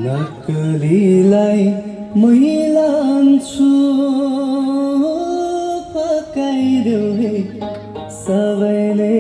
नक्कलीलाई मैलान्छु पकाइदेऊ हे सबैले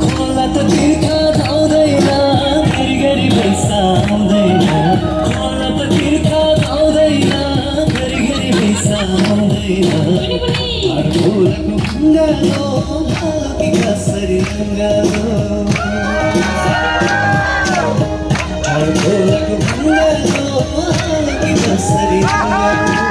खोला त तिर्खा धाउँदैन घरिघरि पैसा आउँदैन खोला त तिर्खा धाउँदैन घरिघरि पैसा आउँदैन फुलको भङ्गालो कि कसरी रङ्गालो फुलको भङ्गालो कि कसरी रङ्गालो